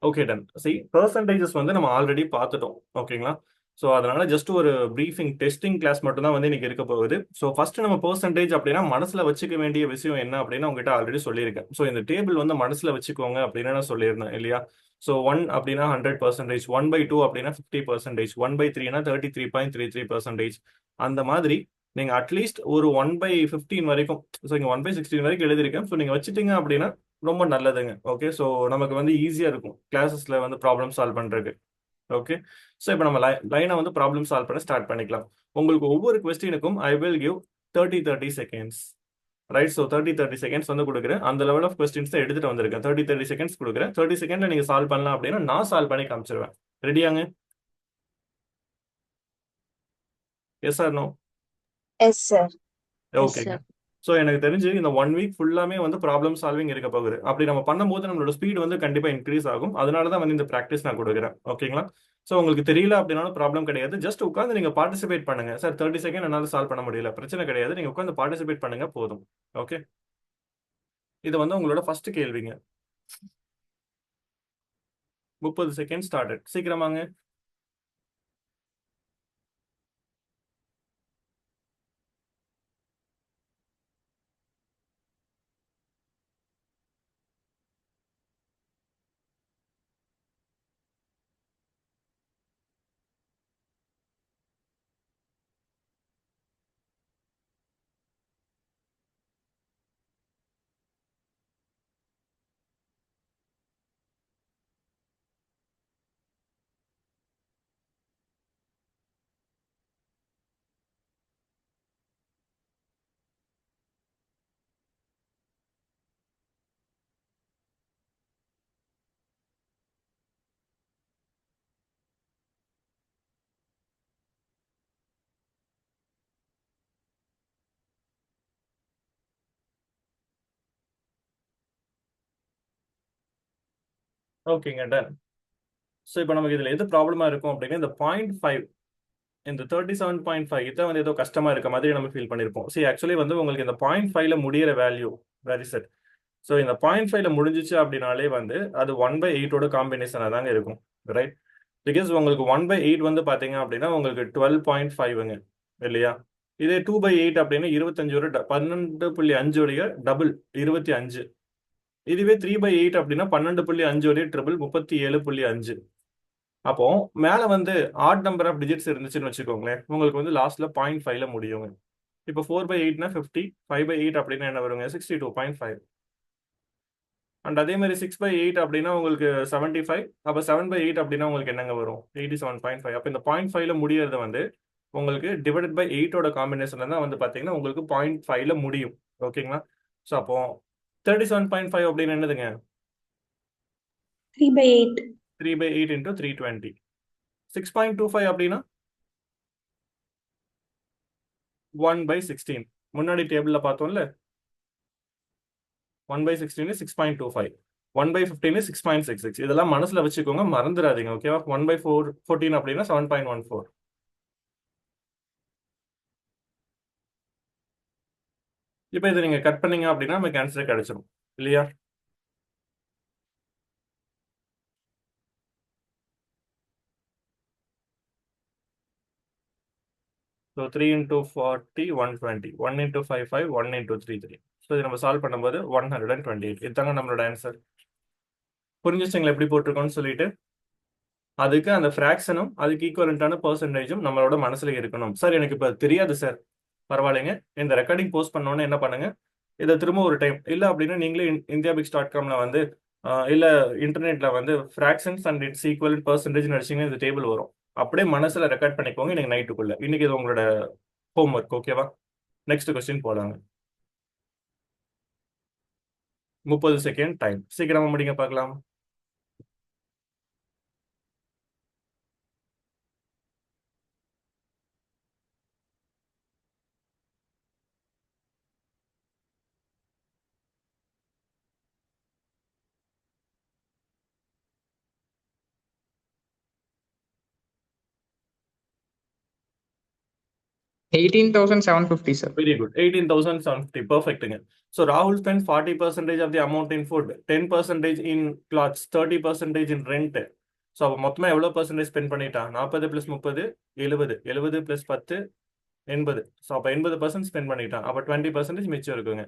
Okay done. C percentages வந்து நம்ம already பார்த்துட்டோம். ஓகேங்களா? ஸோ அதனால ஜஸ்ட் ஒரு ப்ரீஃபிங் டெஸ்டிங் கிளாஸ் மட்டும் தான் வந்து இன்னைக்கு இருக்க போகுது. ஸோ ஃபர்ஸ்ட் நம்ம பெர்சன்டேஜ் அப்படின்னா மனசுல வச்சுக்க வேண்டிய விஷயம் என்ன அப்படின்னு உங்ககிட்ட ஆல்ரெடி சொல்லியிருக்கேன். ஸோ இந்த டேபிள் வந்து மனசுல வச்சுக்கோங்க அப்படின்னு நான் சொல்லியிருந்தேன் இல்லையா? ஸோ 1 அப்படின்னா 100%, 1/2 அப்படின்னா 50%, 1/3னா 33.33%. அந்த மாதிரி நீங்க அட்லீஸ்ட் ஒரு 1/15 வரைக்கும், ஸோ இங்க 1/16 வரைக்கும் எழுதியிருக்கேன். ஸோ நீங்க வச்சுட்டீங்க அப்படின்னா ரொம்ப நல்லதுங்க. ஓகே, ஸோ நமக்கு வந்து ஈஸியா இருக்கும் கிளாஸஸ்ல வந்து ப்ராப்ளம் சால்வ் பண்றதுக்கு. ஓகே, ஸோ இப்போ நம்ம லைனை வந்து ப்ராப்ளம் சால்வ் பண்ண ஸ்டார்ட் பண்ணிக்கலாம். உங்களுக்கு ஒவ்வொரு கொஸ்டினுக்கும் I will give 30 seconds. Right, so 30 seconds வந்து கொடுக்குறேன். அந்த லெவல் ஆஃப் கொஸ்டின்ஸ் தான் எடுத்துட்டு வந்திருக்கேன். 30 செகண்ட்ஸ் கொடுக்குறேன். 30 செகண்ட்ல நீங்க சால்வ் பண்ணலாம் அப்படின்னா நான் சால்வ் பண்ணி காமிச்சிருவேன். ரெடியாங்க? Yes or no? Yes sir. Yes ஓகேங்க. சார். ஸோ எனக்கு தெரிஞ்சு இந்த 1 வீக் ஃபுல்லாமே வந்து ப்ராப்ளம் சால்விங் இருக்க போகுது. அப்படி நம்ம பண்ணும்போது நம்மளோட ஸ்பீட் வந்து கண்டிப்பாக இன்க்ரீஸ் ஆகும். அதனால தான் வந்து இந்த ப்ராக்டிஸ் நான் கொடுக்குறேன். ஓகேங்களா? ஸோ உங்களுக்கு தெரியல அப்படின்னாலும் ப்ராப்ளம் கிடையாது. ஜஸ்ட் உட்காந்து நீங்கள் பார்ட்டிசிபேட் பண்ணுங்க. சார் 30 செகண்ட் என்னால் சால்வ் பண்ண முடியல, பிரச்சனை கிடையாது. நீங்கள் உட்காந்து பார்ட்டிசிபேட் பண்ணுங்க போதும். ஓகே, இது வந்து உங்களோட ஃபர்ஸ்ட் கேள்விங்க. 30 செகண்ட் ஸ்டார்டட். சீக்கிரமாங்க. ஓகேங்க, டன். ஸோ இப்போ நமக்கு இதில் எது ப்ராப்ளமாக இருக்கும் அப்படின்னா இந்த 0.5, இந்த 37.5 இதான் வந்து ஏதோ கஷ்டமா இருக்க மாதிரி நம்ம ஃபீல் பண்ணியிருப்போம். சரி, ஆக்சுவலி வந்து உங்களுக்கு இந்த 0.5ல முடியிற வேல்யூ வெரி செட். ஸோ இந்த 0.5ல முடிஞ்சிச்சு அப்படின்னாலே வந்து அது 1/8ஓட காம்பினேஷனாக தாங்க இருக்கும். ரைட், பிகாஸ் உங்களுக்கு 1/8 வந்து பார்த்தீங்க அப்படின்னா உங்களுக்கு 12.5ங்க இல்லையா? இதே 2/8 அப்படின்னா 25 12.5 உடைய டபுள் 25. இதுவே 3/8 அப்படின்னா 12.5 உடைய ட்ரிபிள் 37.5. அப்போ மேல வந்து ஆட் நம்பர் ஆஃப் டிஜிட்ஸ் இருந்துச்சுன்னு வச்சுக்கோங்களேன், உங்களுக்கு வந்து லாஸ்ட்ல 0.5ல முடியுங்க. இப்போ 4/8னா 50, 5/8 அப்படின்னா என்ன வருங்க? 62.5. அண்ட் அதே மாதிரி 6/8 அப்படின்னா உங்களுக்கு 75. அப்போ 7/8 அப்படின்னா உங்களுக்கு என்னங்க வரும்? 87.5. அப்போ இந்த 0.5ல முடியறது வந்து உங்களுக்கு டிவைடட் பை 8ஓட காம்பினேஷன்ல தான் வந்து பார்த்தீங்கன்னா உங்களுக்கு 0.5ல முடியும். ஓகேங்களா? ஸோ அப்போ 37.5 அப்படின்னு என்னதுங்க? 3/8. 3/8 இன்டூ 320. 6.25 அப்படின்னா 1/16. முன்னாடி டேபிள்ல பார்த்தோம்ல, 1/16 6.25, 1/15 6.66. இதெல்லாம் மனசுல வச்சுக்கோங்க, மறந்துடாதீங்க. ஓகேவா? 1/14 அப்படின்னா 7.14. இப்போ இதை நீங்க கட் பண்ணீங்க அப்படின்னா நமக்கு ஆன்சர் கிடைச்சிடும் இல்லையா? So 3 into 40 120, 1 into 5 5, 1 into 3 3. So இது நம்ம சால்வ் பண்ணும்போது 128. இதுதாங்க நம்மளோட ஆன்சர். புரிஞ்சிச்சுங்களா எப்படி போட்டிருக்கோம்னு சொல்லிட்டு? அதுக்கு அந்த ஃப்ராக்ஷனும் அதுக்கு ஈக்குவலண்டான பெர்சன்டேஜும் நம்மளோட மனசுல இருக்கணும். சார் எனக்கு இப்போ தெரியாது சார், பரவாயில்லைங்க. இந்த ரெக்கார்டிங் போஸ்ட் பண்ணோன்னே என்ன பண்ணுங்க, இதை திரும்ப ஒரு டைம் இல்லை அப்படின்னா நீங்களே indiabix.comல வந்து இல்லை இன்டர்நெட்ல வந்து fractions and its equal percentage அடிச்சிங்கன்னா இந்த டேபிள் வரும். அப்படியே மனசுல ரெக்கார்ட் பண்ணிக்கோங்க இன்னைக்கு நைட்டுக்குள்ள. இன்னைக்கு இது உங்களோட ஹோம்ஒர்க். ஓகேவா? நெக்ஸ்ட் கொஸ்டின் போலாங்க. 30 செகண்ட் டைம். சீக்கிரமா முடிங்க பார்க்கலாம். 18,750, sir. Very good. 18,750. Perfectங்க. So Rahul spends 40% of the amount in food, 10% in clothes, 30% in rent. So அப்போ மொத்தமாக எவ்வளோ பர்சன்டேஜ் ஸ்பெண்ட் பண்ணிட்டான்? 40 + 30 70, 70 + 10 80. ஸோ அப்போ 80% ஸ்பெண்ட் பண்ணிட்டான். அப்போ 20% மிச்சம் இருக்குங்க.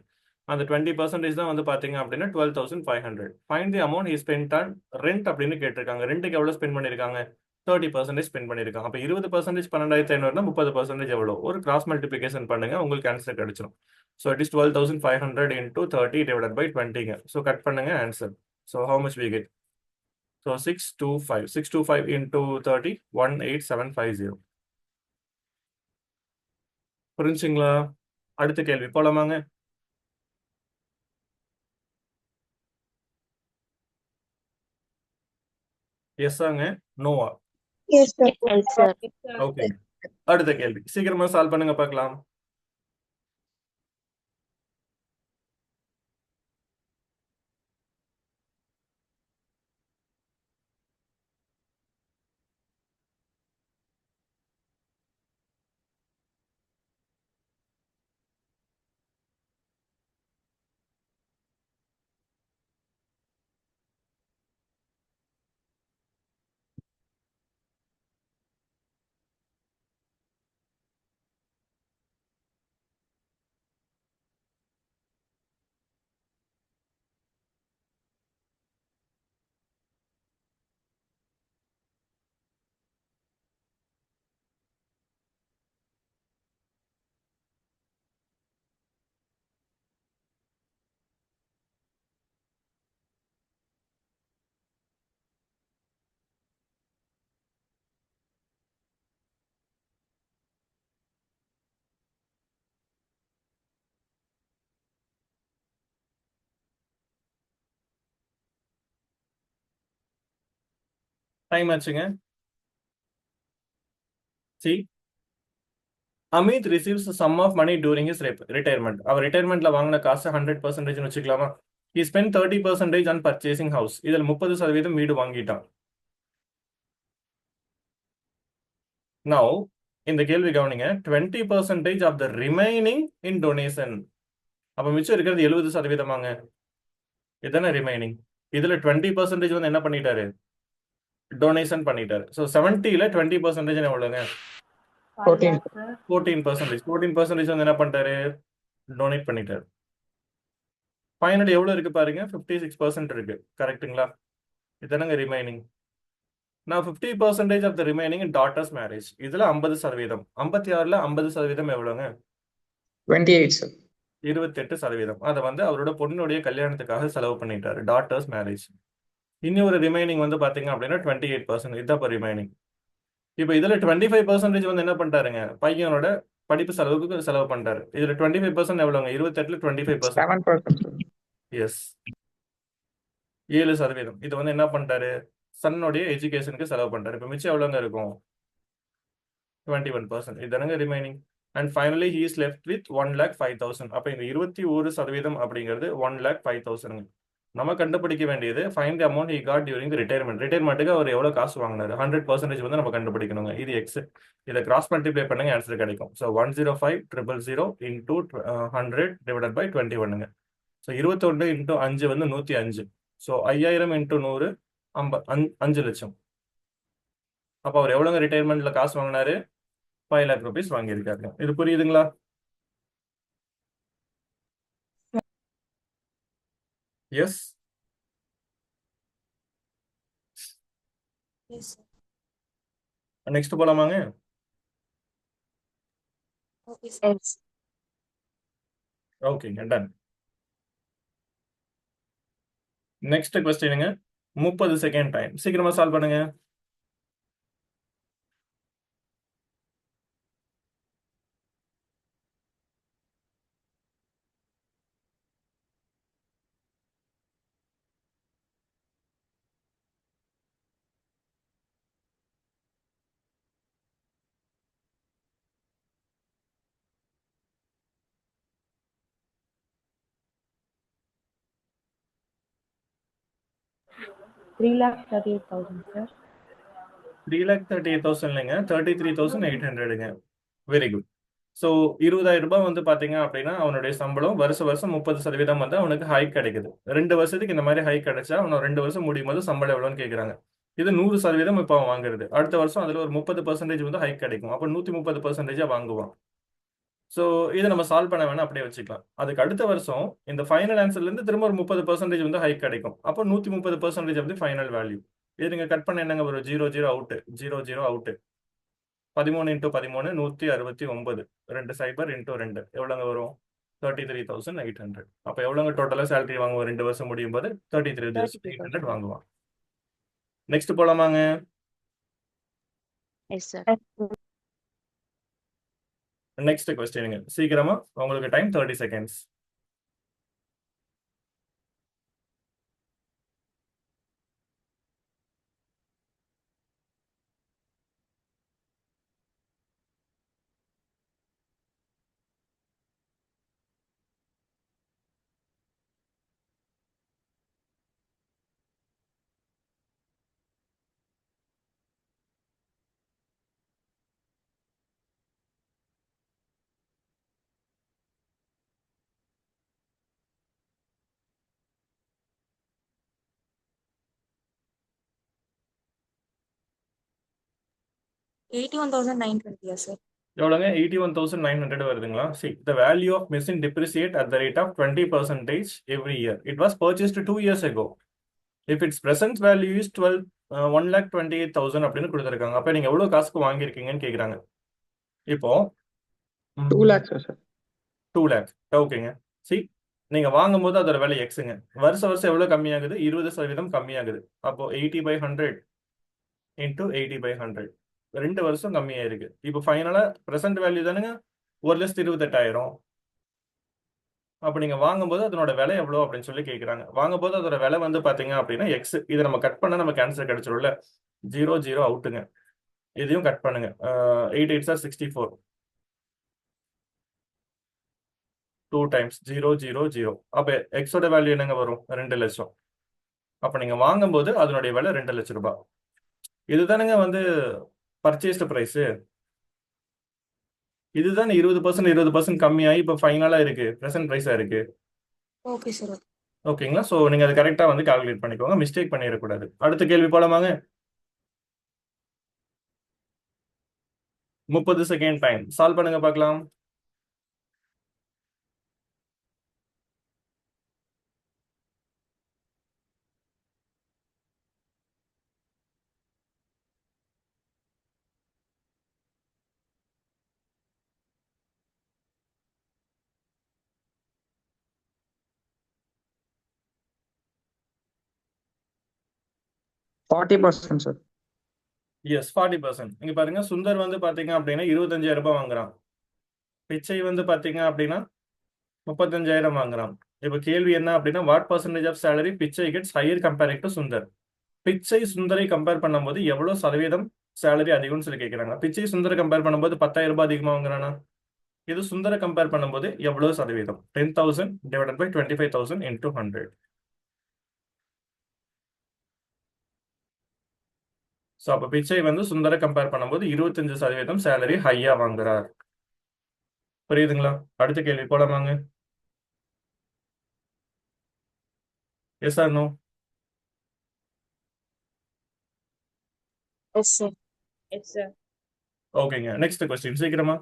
அந்த 20% தான் வந்து பார்த்தீங்க அப்படின்னா 12,500. Find the amount he spent on rent அப்படின்னு கேட்டிருக்காங்க. ரெண்ட்டுக்கு எவ்வளோ ஸ்பெண்ட் பண்ணியிருக்காங்க? 30% ஸ்பெண்ட் பண்ணியிருக்காங்க. அப்போ 20% 12,500 30% எவ்வளோ? ஒரு கிராஸ் மல்டிபிகேஷன் பண்ணுங்க, உங்களுக்கு ஆன்சர் கிடைச்சிடும். So it is 12,500 into 30 divided by 20ங்க. ஸோ கட் பண்ணுங்க answer. So how much we get? So 625 into 30 18750. புரிஞ்சுங்களா? அடுத்த கேள்வி போலாமாங்க? எஸ்ஸாங்க நோவா? Yes, sir. Yes, sir. Okay, அடுத்த கேள்வி சீக்கிரமா சால்வ் பண்ணுங்க பார்க்கலாம். டைம் ஆச்சுங்க. C Amit receives sum of money during his retirement. அவர் ரிட்டையர்மெண்ட்ல வாங்கின காசு 100% வச்சுக்கலாமா? he spent 30% on purchasing house. இதில் 30% வீடு வாங்கிட்டான். now இந்த கேள்வி கவனிங்க. 20% of the remaining in donation. அப்ப மிச்சம் இருக்கிறது 70%. இதுதானே ரிமைனிங். இதுல 20% வந்து என்ன பண்ணிட்டாரு? டொனேஷன் பண்ணிட்டாரு. ஸோ 70ல 20% எவ்வளோங்க? 14. 14%. 14% வந்து என்ன பண்ணிட்டாரு? டொனேட் பண்ணிட்டாரு. ஃபைனல் எவ்வளோ இருக்கு பாருங்க? 56% இருக்கு. கரெக்ட்டுங்களா? இதுதானங்க ரிமைனிங். நான் 50% of the remaining in daughters marriage. இதுல 50%. 56ல 50% எவ்வளோங்க? 28, sir. 28%. அதை வந்து அவரோட பொண்ணுடைய கல்யாணத்துக்காக செலவு பண்ணிட்டாரு. Daughters marriage. இனி ஒரு ரிமைனிங் வந்து பாத்தீங்க அப்படின்னா 28%. இதுதான் இப்போ ரிமைனிங். இப்போ இதுல 25% வந்து என்ன பண்ணிட்டாருங்க? பையனோட படிப்பு செலவுக்கு செலவு பண்ணிட்டாரு. இதுல 25% எவ்வளோங்க? 28ல 25%. 7%, sir. எஸ், 7%. இது வந்து என்ன பண்ணிட்டாரு? சன்னுடைய எஜுகேஷனுக்கு செலவு பண்ணிட்டாரு. இப்போ மிச்சம் எவ்வளோங்க இருக்கும்? 21%. இதுதானங்க remaining. And finally he is left with 1,05,000. அப்போ இந்த 21% அப்படிங்கிறது 1,05,000. நம்ம கண்டுபிடிக்க வேண்டியது find the amount he got during the retirement. ரிட்டையர்மெண்ட்டுக்கு அவர் எவ்வளோ காசு வாங்கினாரு? 100% வந்து நம்ம கண்டுபிடிக்கணுங்க. இது எக்ஸ். இதை கிராஸ் மல்டிப்ளை பண்ணுங்க, ஆன்சர் கிடைக்கும். ஸோ 105,000 இன்டூ 100 டிவைடட் பை 21ங்க. ஸோ 21 இன்டூ 5 வந்து 105. ஸோ 5000 இன்டூ 100 5 லட்சம். அப்போ அவர் எவ்வளோங்க ரிட்டையர்மெண்ட்ல காசு வாங்கினாரு? 5 lakh rupees வாங்கியிருக்காரு. இது புரியுதுங்களா? எஸ். Yes, sir. நெக்ஸ்ட் போலாமாங்க? Okay, sir. Yes. ஓகேங்க, டன். நெக்ஸ்ட் கொஸ்டினுங்க. 30 செகண்ட் டைம். சீக்கிரமா சால்வ் பண்ணுங்க. Three lakh 38,000, sir. 3,38,000 இல்லைங்க, 33,800ங்க. Very good. ஸோ 20,000 வந்து பாத்தீங்க அப்படின்னா அவனுடைய சம்பளம் வருஷம் வருஷம் 30% வந்து அவனுக்கு ஹைக் கிடைக்குது. 2 வருஷத்துக்கு இந்த மாதிரி ஹைக் கிடைச்சா அவன் 2 வருஷம் முடியும் போது சம்பளம் எவ்வளோன்னு கேட்குறாங்க. இது 100% இப்போ அவன் வாங்குறது. அடுத்த வருஷம் அதுல ஒரு 30% வந்து ஹைக் கிடைக்கும். அப்போ 130% வாங்குவான். ஸோ இதை நம்ம சால்வ் பண்ண வேணா அப்படியே வச்சுக்கலாம். அதுக்கு அடுத்த வருஷம் இந்த ஃபைனல் ஆன்சர்ல இருந்து திரும்ப ஒரு 30% வந்து ஹைக் கிடைக்கும். அப்போ 130% வந்து ஃபைனல் வேல்யூ. இது நீங்க கட் பண்ண என்னங்க ஒரு 0 0 அவுட், 0 0 அவுட். 13 × 13 169. 2 சைபர் இன்டூ 2 எவ்வளோங்க வரும்? 33,800. அப்போ எவ்வளோங்க டோட்டலாக சேலரி வாங்குவோம் 2 வருஷம் முடியும் போது? 33,800 வாங்குவான். நெக்ஸ்ட் போலாமாங்க? Yes sir. நெக்ஸ்ட் கொஸ்டினுங்க சீக்கிரமா, உங்களுக்கு டைம் 30 செகண்ட்ஸ். $81,920, sir. எவ்வளோங்க? 81,900 வருதுங்களா? See, the value of machine depreciate at the rate of 20% every year. It was purchased 2 years ago. If its present value is 1,28,000 அப்படின்னு கொடுத்துருக்காங்க. அப்போ நீங்க எவ்வளவு காசுக்கு வாங்கியிருக்கீங்கன்னு கேக்குறாங்க. இப்போ 2 lakhs, sir. 2 lakh. ஓகேங்க. See, நீங்க வாங்கும் போது அதோட விலை எக்ஸுங்க. வருஷம் வருஷம் எவ்வளவு கம்மியாகுது? 20% கம்மியாகுது. அப்போ 80/100 இன்டூ 80/100. 2 வருஷம் கம்மியாயிருக்கு. இப்போ ஃபைனலா பிரசன்ட் வேல்யூ தானுங்க 1,28,000. அப்போ நீங்க வாங்கும்போது அதனோட விலை எவ்வளோ அப்படின்னு சொல்லி கேட்குறாங்க. வாங்கும்போது அதோட விலை வந்து பாத்தீங்க அப்படின்னா எக்ஸ். இதை நம்ம கட் பண்ணா நமக்கு ஆன்சர் கிடைச்சிரும்ல. 0 0 அவுட்டுங்க. இதையும் கட் பண்ணுங்க. 8 8 சார் 64. 2 டைம்ஸ் 0 0 0. அப்போ எக்ஸோட வேல்யூ என்னங்க வரும்? 2 லட்சம். அப்போ நீங்க வாங்கும்போது அதனுடைய விலை 2 லட்சம் ரூபாய். இதுதானுங்க வந்து பர்ச்சேஸ்டு ப்ரைஸ். இதுதான் 20% கம்மியாகி இப்போ ஃபைனலா இருக்கு, பிரசன்ட் ப்ரைஸா இருக்கு. Okay, sir. ஓகேங்களா? ஸோ நீங்க அதை கரெக்டா வந்து கால்குலேட் பண்ணிக்கோங்க, மிஸ்டேக் பண்ணிடக்கூடாது. அடுத்த கேள்வி போலாமாங்க? 30 செகண்ட் டைம். சால்வ் பண்ணுங்க பார்க்கலாம். Forty percent, sir. எஸ், 40%. இங்க பாருங்க, சுந்தர் வந்து பாத்தீங்க அப்படின்னா 25,000 ரூபாய் வாங்குறான். பிச்சை வந்து பாத்தீங்க அப்படின்னா 35,000 வாங்குறான். இப்போ கேள்வி என்ன அப்படின்னா, வாட் பர்சன்டேஜ் ஆஃப் சேலரி பிச்சை gets higher comparing to Sundar? பிச்சை சுந்தரை கம்பேர் பண்ணும்போது எவ்வளவு சதவீதம் சேலரி அதிகம்னு சொல்லி கேட்குறாங்க. பிச்சை சுந்தரை கம்பேர் பண்ணும்போது 10,000 ரூபாய் அதிகமாக வாங்குறானா? இது சுந்தரை கம்பேர் பண்ணும்போது எவ்வளவு சதவீதம்? 10,000 டிவைடட் பை 25,000 இன்டூ 100. ஸோ அப்போ பிச்சை வந்து சுந்தரை கம்பேர் பண்ணும்போது 25% சேலரி ஹையா வாங்குறார். புரியுதுங்களா? அடுத்த கேள்வி போலாமாங்க? Yes or no? Yes, sir. Yes sir. ஓகேங்க. நெக்ஸ்ட் கொஸ்டின் சீக்கிரமா.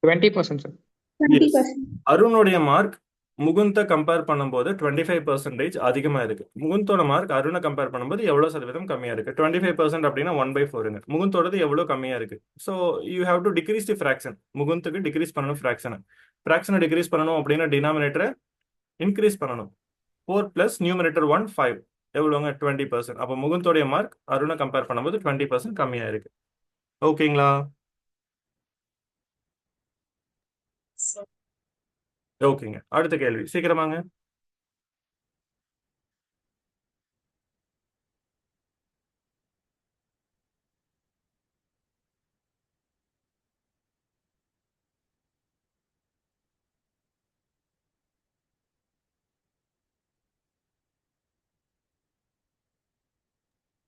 Twenty percent, sir. 20%. அருணுடைய மார்க் முகுந்தை கம்பேர் பண்ணும்போது 25% அதிகமா இருக்கு. முகுந்தோட மார்க் அருணை கம்பேர் பண்ணும்போது எவ்வளவு சதவீதம் கம்மியா இருக்கு? 25% அப்படின்னா 1/4ங்க. முகுந்தோடது எவ்வளவு கம்மியா இருக்கு? So you have to decrease the fraction. முகுந்துக்கு டிக்ரீஸ் பண்ணணும் ஃபிராக்ஷனை டிக்ரீஸ் பண்ணணும் அப்படின்னா டினாமினேட்டரை இன்க்ரீஸ் பண்ணணும். 4 + நியூமரேட்டர் 1 5 எவ்வளோங்க? 20%. அப்போ முகுந்தோடைய மார்க் அருணை கம்பேர் பண்ணும்போது 20% கம்மியா இருக்கு. ஓகேங்களா? Sir. ஓகேங்க. அடுத்த கேள்வி சீக்கிரமாங்க.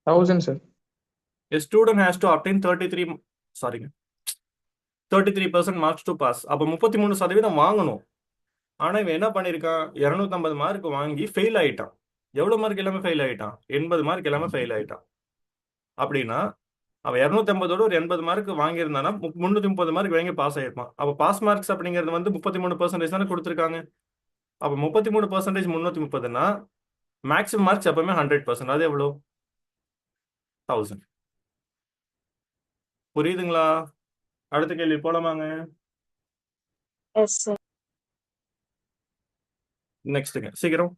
1000 sir. A student has to obtain 33% marks to pass. அப்போ 33% வாங்கணும். ஆனா இவன் என்ன பண்ணியிருக்கான், 250 மார்க் வாங்கி ஃபெயில் ஆயிட்டான். எவ்வளவு மார்க் எல்லாமே ஃபெயில் ஆயிட்டான்? 80 மார்க் எல்லாமே ஃபெயில் ஆயிட்டான். அப்படின்னா அவன் 250ஓட ஒரு 80 மார்க் வாங்கியிருந்தானா 330 மார்க் வாங்கி பாஸ் ஆயிருப்பான். அப்போ பாஸ் மார்க்ஸ் அப்படிங்கிறது வந்து 33% தானே கொடுத்துருக்காங்க. அப்போ 33% 330னா மேக்ஸிமம் மார்க்ஸ் எப்பவுமே 100%. அது எவ்வளோ? 1000. புரியுதுங்களா? அடுத்த கேள்வி போலாமாங்க? Yes sir. நெக்ஸ்ட்டுங்க, சீக்கிரம்.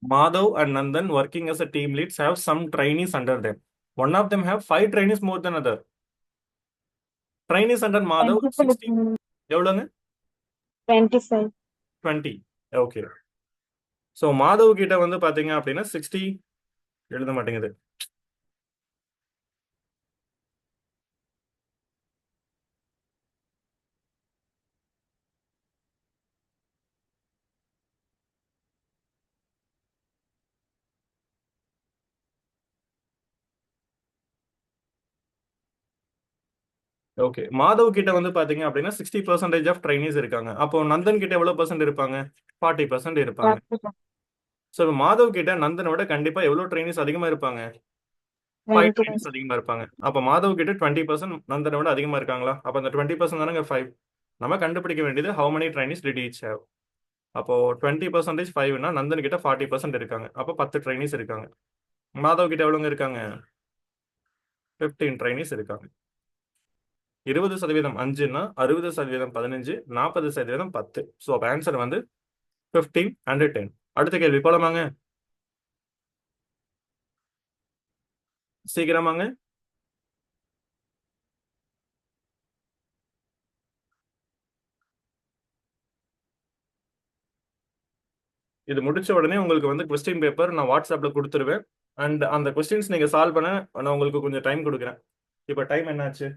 Madhav and Nandan working as a team leads have some trainees under them. One of them have 5 trainees more than other. Trainees under Madhav 60. எவ்வளோங்க? 25. 20. ஓகே. ஸோ மாதவ் கிட்ட வந்து பாத்தீங்க அப்படின்னா 60 எழுத மாட்டேங்குது. ஓகே, மாதவ் கிட்ட வந்து பாத்தீங்க அப்படின்னா 60% ஆஃப் ட்ரைனிஸ் இருக்காங்க. அப்போ நந்தன் கிட்ட எவ்வளவு பர்சன்ட் இருப்பாங்க? 40% இருப்பாங்க. ஸோ மாதவ் கிட்ட நந்தனை விட கண்டிப்பா எவ்வளவு ட்ரைனிஸ் அதிகமா இருப்பாங்க? 5 ட்ரைனிஸ் அதிகமா இருப்பாங்க. அப்போ மாதவ் கிட்ட 20% நந்தனை விட அதிகமா இருக்காங்களா? அப்போ அந்த 20% தானங்க 5. நம்ம கண்டுபிடிக்க வேண்டியது how many trainees did each have. அப்போ 20% 5னா நந்தன் கிட்ட 40% இருக்காங்க. அப்போ 10 ட்ரைனிஸ் இருக்காங்க. மாதவ் கிட்ட எவ்வளவுங்க இருக்காங்க? 15 ட்ரைனிஸ் இருக்காங்க. 20% 5னா 60% 15, 40% 10. ஸோ அப்போ ஆன்சர் வந்து 15 and 10. அடுத்த கேள்வி போலாமாங்க? சீக்கிரமாங்க. இது முடிச்ச உடனே உங்களுக்கு வந்து கொஸ்டின் பேப்பர் நான் வாட்ஸ்அப்ல கொடுத்துருவேன். அண்ட் அந்த கொஸ்டின்ஸ் நீங்க சால்வ் பண்ண நான் உங்களுக்கு கொஞ்சம் டைம் கொடுக்குறேன். இப்போ டைம் என்னாச்சு?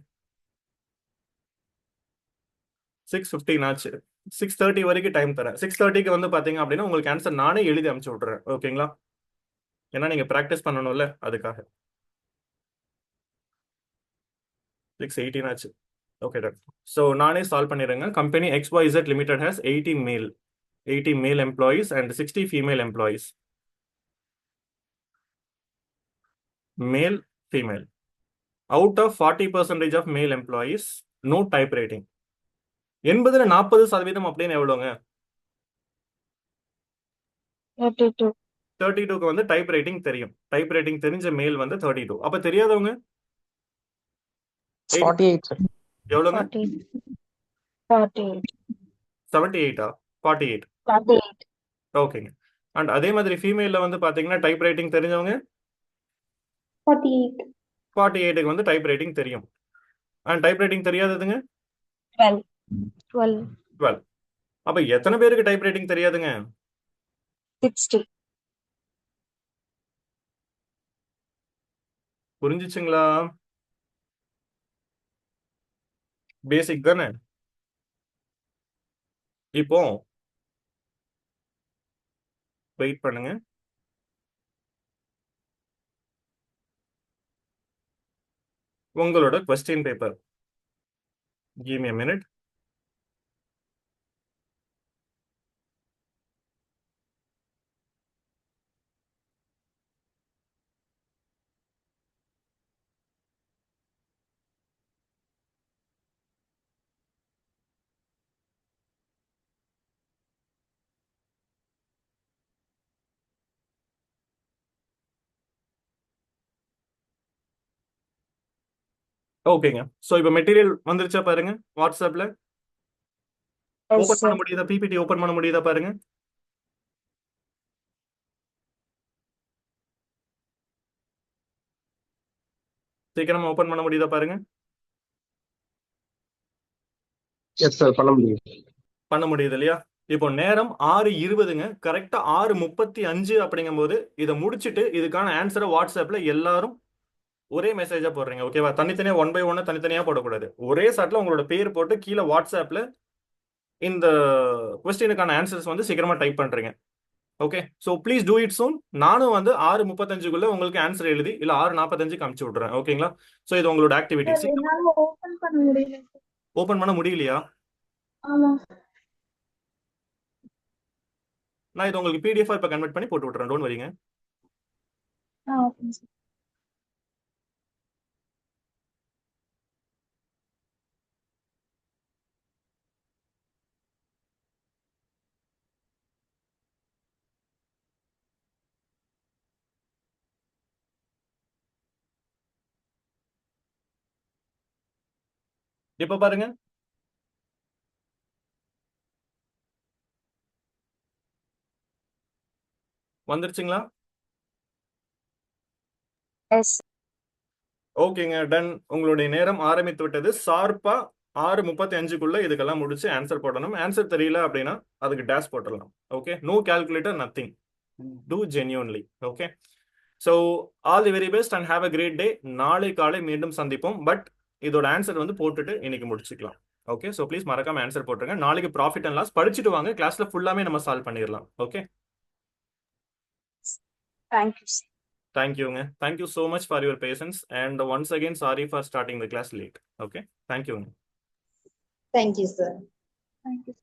6:15 ஆச்சு. 6:30 வரைக்கும் டைம் தரேன். 6:30க்கு வந்து பாத்தீங்க அப்படின்னா உங்களுக்கு ஆன்சர் நானே எழுதி அனுப்பிச்சு விட்றேன். ஓகேங்களா? ஏன்னா நீங்க ப்ராக்டிஸ் பண்ணணும்ல, அதுக்காக. 6:18 ஆச்சு. Okay done. ஸோ நானே சால்வ் பண்ணிடுறேங்க. Company XYZ limited has 80 male employees and 60 female employees. Male, female. Out of 40% of male employees, no type rating. 80ல 40% அப்படின்னு எவ்வளோங்க? 32. 32க்கு வந்து டைப் ரைட்டிங் தெரியும். டைப் ரைட்டிங் தெரிஞ்ச மேல் வந்து 32. அப்ப தெரியாதவங்க 48 sir. எவ்வளோங்க? 48. 78ஆ? 48. 48. ஓகேங்க. அண்ட் அதே மாதிரி ஃபீமேல்ல வந்து பாத்தீங்கன்னா டைப் ரைட்டிங் தெரிஞ்சவங்க 48. 48க்கு வந்து டைப் ரைட்டிங் தெரியும். அண்ட் டைப் ரைட்டிங் தெரியாததுங்க 12. 12. அப்ப எத்தனை பேருக்கு டைப் ரைட்டிங் தெரியாதுங்க? 60. புரிஞ்சுச்சுங்களா? பேசிக் தானே. இப்போ வெயிட் பண்ணுங்க. உங்களோட question paper. Give me a minute. ஓகேங்க. ஸோ இப்போ மெட்டீரியல் வந்துருச்சா பாருங்க வாட்ஸ்அப்ல. Yes, open sir. பண்ண முடியுதா? பிபிடி ஓபன் பண்ண முடியுதா பாருங்க. சீக்கிரமா ஓபன் பண்ண முடியுதா பாருங்க. எஸ் சார் பண்ண முடியும். பண்ண முடியுது இல்லையா? இப்போ நேரம் 6:20ங்க. கரெக்டா 6:35 அப்படிங்கும்போது இதை முடிச்சிட்டு இதுக்கான ஆன்சரை வாட்ஸ்அப்ல எல்லாரும் ஒரே மெசேஜா போடுறீங்க. ஓகேவா? தனித்தனியா 1 by 1 தனித்தனியா போடக்கூடாது. ஒரே சாட்ல உங்களோட பேர் போட்டு கீழே வாட்ஸ்அப்ல இந்த கொஸ்டினுக்கான ஆன்சர்ஸ் வந்து சீக்கிரமா டைப் பண்றீங்க. Okay, so please do it சூன். நானும் வந்து 6:35க்குள்ள உங்களுக்கு ஆன்சர் எழுதி இல்லை 6:45க்கு அனுப்பிச்சு விட்றேன். ஓகேங்களா? ஸோ இது உங்களோட ஆக்டிவிட்டி. என்னால ஓபன் பண்ண முடியல sir. ஓபன் பண்ண முடியலையா? ஆமா. நான் இது உங்களுக்கு பிடிஎஃப் இப்போ கன்வெர்ட் பண்ணி போட்டு விட்றேன். டோன்ட் வரிங்க. Okay sir. இப்போ பாருங்க. வந்துருச்சுங்களா? Yes. ஓகேங்க, டன். உங்களுடைய நேரம் ஆரம்பித்து விட்டது. ஷார்ப்பா 6:35க்குள்ள இதுக்கெல்லாம் முடிச்சு ஆன்சர் போடணும். ஆன்சர் தெரியல அப்படின்னா அதுக்கு டேஷ் போட்டுடலாம். Okay, no calculator, nothing. Do genuinely. Okay, so all the very best and have a great day. நாளை காலை மீண்டும் சந்திப்போம். பட் இதோட ஆன்சர் வந்து போட்டுட்டு இன்னைக்கு முடிச்சுக்கலாம். ஓகே, ஸோ ப்ளீஸ் மறக்காம ஆன்சர் போட்டுருங்க. நாளைக்கு ப்ராஃபிட் அண்ட் லாஸ் படிச்சுட்டு வாங்க. கிளாஸ்ல ஃபுல்லாமே நம்ம சால்வ் பண்ணிடலாம். Okay, Thank you, sir. தேங்க்யூங்க. Thank you so much for your patience and once again sorry for starting the class late. Okay, தேங்க்யூங்க. Thank you, sir. Thank you.